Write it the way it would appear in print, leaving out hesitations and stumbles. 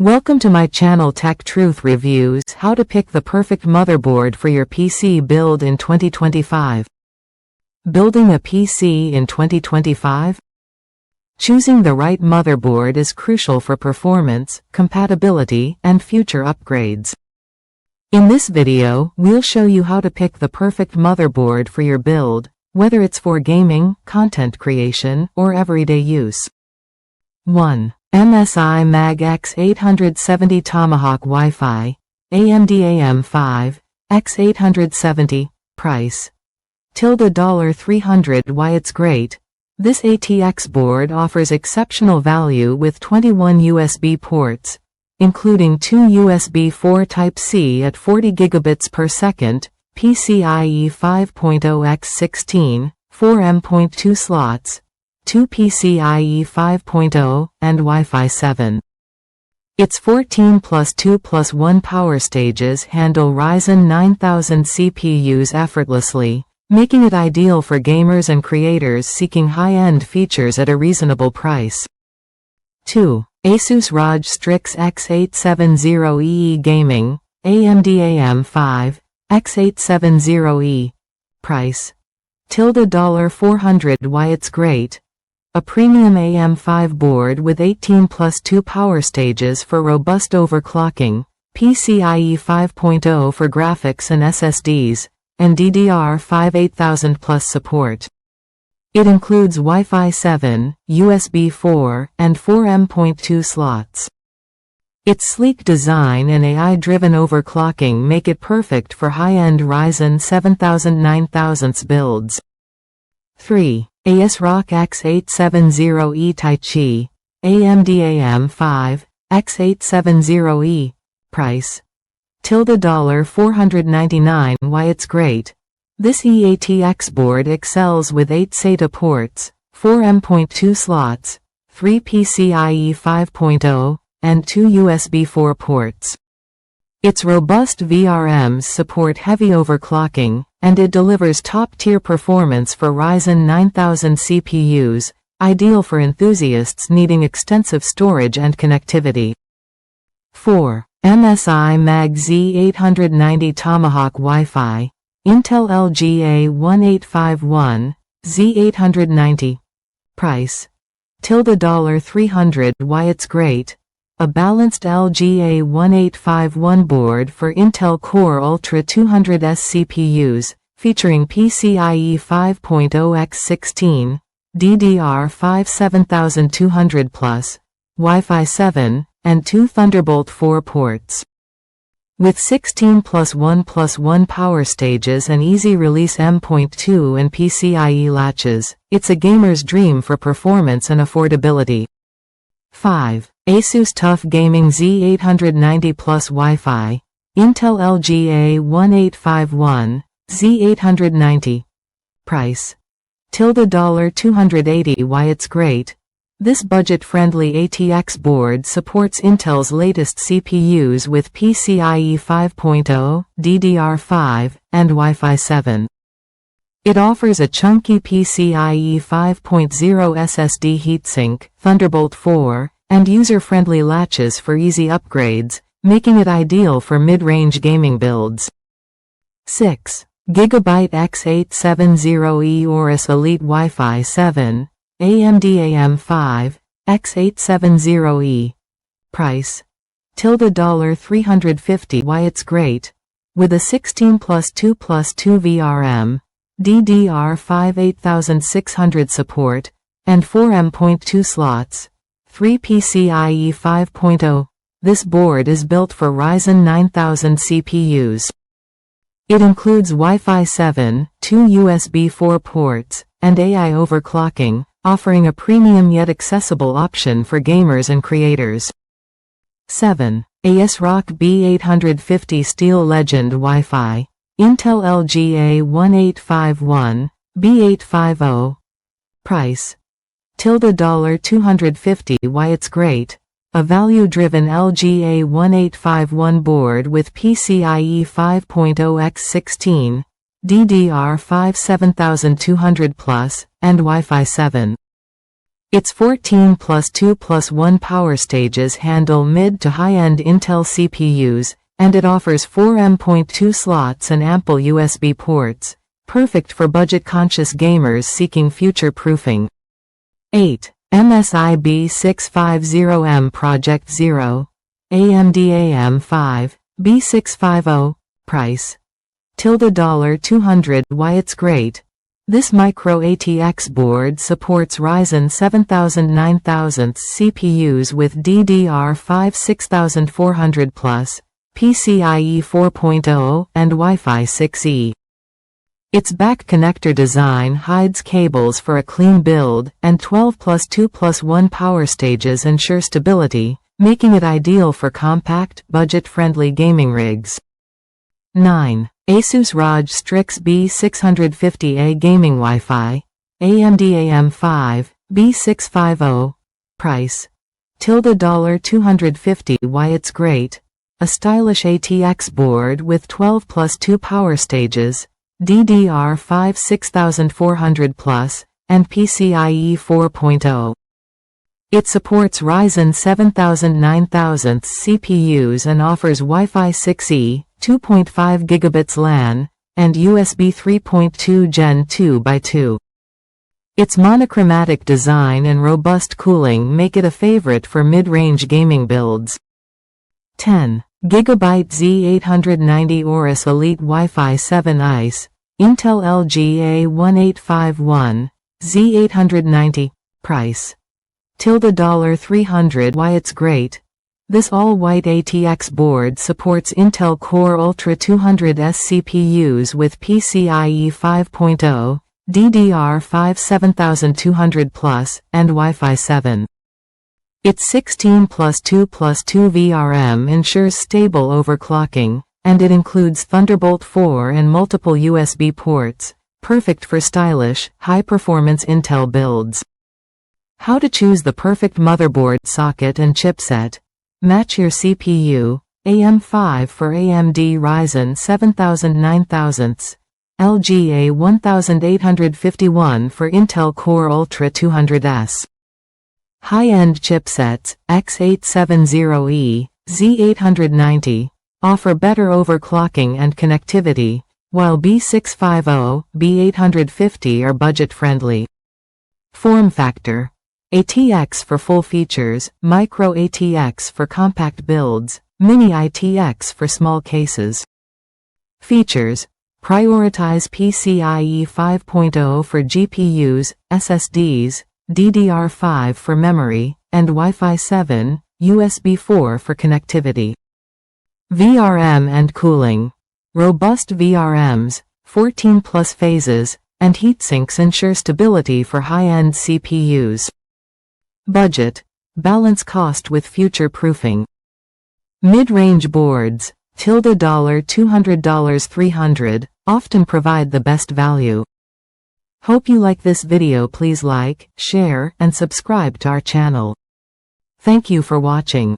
Welcome to my channel Tech Truth Reviews, how to pick the perfect motherboard for your PC build in 2025. Building a PC in 2025? Choosing the right motherboard is crucial for performance, compatibility, and future upgrades. In this video, we'll show you how to pick the perfect motherboard for your build, whether it's for gaming, content creation, or everyday use. 1. MSI Mag X870 Tomahawk Wi-Fi, AMD AM5, X870, price. $300. Why it's great. This ATX board offers exceptional value with 21 USB ports, including 2 USB 4 Type-C at 40 gigabits per second, PCIe 5.0x16, 4 M.2 slots, 2 PCIe 5.0, and Wi-Fi 7. Its 14+2+1 power stages handle Ryzen 9000 CPUs effortlessly, making it ideal for gamers and creators seeking high-end features at a reasonable price. 2. ASUS ROG Strix X870E Gaming, AMD AM5, X870E. Price. $400. Why it's great. A premium AM5 board with 18+2 power stages for robust overclocking, PCIe 5.0 for graphics and SSDs, and DDR5 8000+ support. It includes Wi-Fi 7, USB 4, and 4 M.2 slots. Its sleek design and AI-driven overclocking make it perfect for high-end Ryzen 7000-9000 builds. 3. ASRock X870E Taichi, AMD AM5, X870E. Price. $499. Why it's great. This E-ATX board excels with 8 SATA ports, 4 M.2 slots, 3 PCIe 5.0, and 2 USB 4 ports. Its robust VRMs support heavy overclocking, and it delivers top-tier performance for Ryzen 9000 CPUs, ideal for enthusiasts needing extensive storage and connectivity. 4. MSI Mag Z890 Tomahawk Wi-Fi, Intel LGA 1851, Z890. Price. $300. Why it's great. A balanced LGA 1851 board for Intel Core Ultra 200S CPUs, featuring PCIe 5.0x16, DDR5 7200+, Wi-Fi 7, and 2 Thunderbolt 4 ports. With 16+1+1 power stages and easy-release M.2 and PCIe latches, it's a gamer's dream for performance and affordability. 5. ASUS TUF Gaming Z890 Plus Wi-Fi, Intel LGA 1851, Z890. Price. $280. Why it's great. This budget-friendly ATX board supports Intel's latest CPUs with PCIe 5.0, DDR5, and Wi-Fi 7. It offers a chunky PCIe 5.0 SSD heatsink, Thunderbolt 4, and user-friendly latches for easy upgrades, making it ideal for mid-range gaming builds. 6. Gigabyte X870E Aorus Elite Wi-Fi 7, AMD AM5, X870E. Price. $350. Why it's great. With a 16+2+2 VRM, DDR5 8600 support, and 4 M.2 slots, 3 PCIe 5.0, this board is built for Ryzen 9000 CPUs. It includes Wi-Fi 7, 2 USB 4 ports, and AI overclocking, offering a premium yet accessible option for gamers and creators. 7. ASRock B850 Steel Legend Wi-Fi, Intel LGA 1851, B850. Price. $250. Why it's great. A value-driven LGA 1851 board with PCIe 5.0x16, DDR5 7200+, and Wi-Fi 7. Its 14+2+1 power stages handle mid to high-end Intel CPUs, and it offers 4 M.2 slots and ample USB ports, perfect for budget-conscious gamers seeking future-proofing. 8. MSI B650M Project Zero. AMD AM5, B650. Price. $200. Why it's great. This micro ATX board supports Ryzen 7000 9000 CPUs with DDR5 6400+, PCIe 4.0, and Wi-Fi 6E. Its back connector design hides cables for a clean build, and 12+2+1 power stages ensure stability, making it ideal for compact, budget-friendly gaming rigs. 9. ASUS ROG Strix B650A Gaming Wi-Fi. AMD AM5, B650. Price. $250. Why it's great. A stylish ATX board with 12+2 power stages, DDR5 6400+, and PCIe 4.0. It supports Ryzen 7000 9000 CPUs and offers Wi-Fi 6E, 2.5 gigabits LAN, and USB 3.2 Gen 2x2. Its monochromatic design and robust cooling make it a favorite for mid-range gaming builds. 10. GB Z890 Aorus Elite Wi-Fi 7 ICE, Intel LGA 1851, Z890. Price. $300. Why it's great. This all-white ATX board supports Intel Core Ultra 200S CPUs with PCIe 5.0, DDR5 7200+, and Wi-Fi 7. Its 16+2+2 VRM ensures stable overclocking, and it includes Thunderbolt 4 and multiple USB ports, perfect for stylish, high-performance Intel builds. How to choose the perfect motherboard socket and chipset. Match your CPU, AM5 for AMD Ryzen 7000 9000, LGA 1851 for Intel Core Ultra 200S. High-end chipsets, X870E, Z890, offer better overclocking and connectivity, while B650, B850 are budget-friendly. Form factor. ATX for full features, micro ATX for compact builds, mini ATX for small cases. Features. Prioritize PCIe 5.0 for GPUs, SSDs, DDR5 for memory, and Wi-Fi 7, USB 4 for connectivity. VRM and cooling. Robust VRMs, 14+ phases, and heatsinks ensure stability for high-end CPUs. Budget. Balance cost with future-proofing. Mid-range boards, $200 $300, often provide the best value. Hope you like this video. Please like, share, and subscribe to our channel. Thank you for watching.